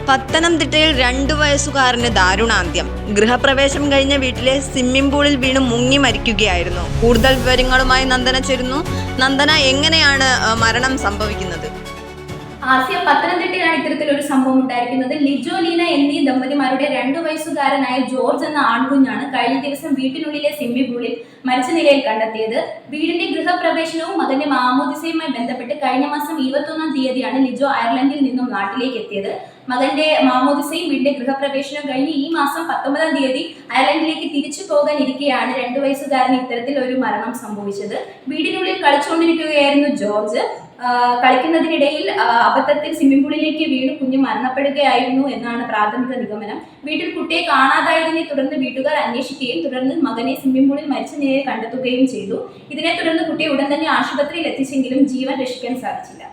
പത്തനംതിട്ടയിൽ 2 വയസ്സുകാരന് ദാരുണാന്ത്യം. ഗൃഹപ്രവേശം കഴിഞ്ഞ വീട്ടിലെ സ്വിമ്മിംഗ് പൂളിൽ വീണ് മുങ്ങി മരിക്കുകയായിരുന്നു. കൂടുതൽ വിവരങ്ങളുമായി നന്ദന ചേരുന്നു. നന്ദന, എങ്ങനെയാണ് മരണം സംഭവിക്കുന്നത്? പത്തനംതിട്ടയിലാണ് ഇത്തരത്തിലൊരു സംഭവം ഉണ്ടായിരിക്കുന്നത്. ലിജോ ലീന എന്നീ ദമ്പതിമാരുടെ 2 വയസ്സുകാരനായ ജോർജ് എന്ന ആൺകുഞ്ഞാണ് കഴിഞ്ഞ ദിവസം വീട്ടിനുള്ളിലെ സ്വിമ്മിംഗ് പൂളിൽ മരിച്ച നിലയിൽ കണ്ടെത്തിയത്. വീടിന്റെ ഗൃഹപ്രവേശനവും മകന്റെ മാമോദിസയുമായി ബന്ധപ്പെട്ട് കഴിഞ്ഞ മാസം 21-ാം തീയതിയാണ് ലിജോ അയർലൻഡിൽ നിന്നും നാട്ടിലേക്ക് എത്തിയത്. മകന്റെ മാമോദിസയും വീടിന്റെ ഗൃഹപ്രവേശനവും കഴിഞ്ഞ് ഈ മാസം 19-ാം തീയതി അയർലൻഡിലേക്ക് തിരിച്ചു പോകാനിരിക്കെയാണ് 2 വയസ്സുകാരന് ഇത്തരത്തിൽ ഒരു മരണം സംഭവിച്ചത്. വീടിനുള്ളിൽ കളിച്ചുകൊണ്ടിരിക്കുകയായിരുന്നു ജോർജ്. കളിക്കുന്നതിനിടയിൽ അബദ്ധത്തിൽ സ്വിമ്മിംഗ് പൂളിലേക്ക് വീണ് കുഞ്ഞ് മരണപ്പെടുകയായിരുന്നു എന്നാണ് പ്രാഥമിക നിഗമനം. വീട്ടിൽ കുട്ടിയെ കാണാതായതിനെ തുടർന്ന് വീട്ടുകാർ അന്വേഷിക്കുകയും തുടർന്ന് മകനെ സ്വിമ്മിംഗ് പൂളിൽ മരിച്ച നിലയിൽ കണ്ടെത്തുകയും ചെയ്തു. ഇതിനെ തുടർന്ന് കുട്ടിയെ ഉടൻ തന്നെ ആശുപത്രിയിൽ എത്തിച്ചെങ്കിലും ജീവൻ രക്ഷിക്കാൻ സാധിച്ചില്ല.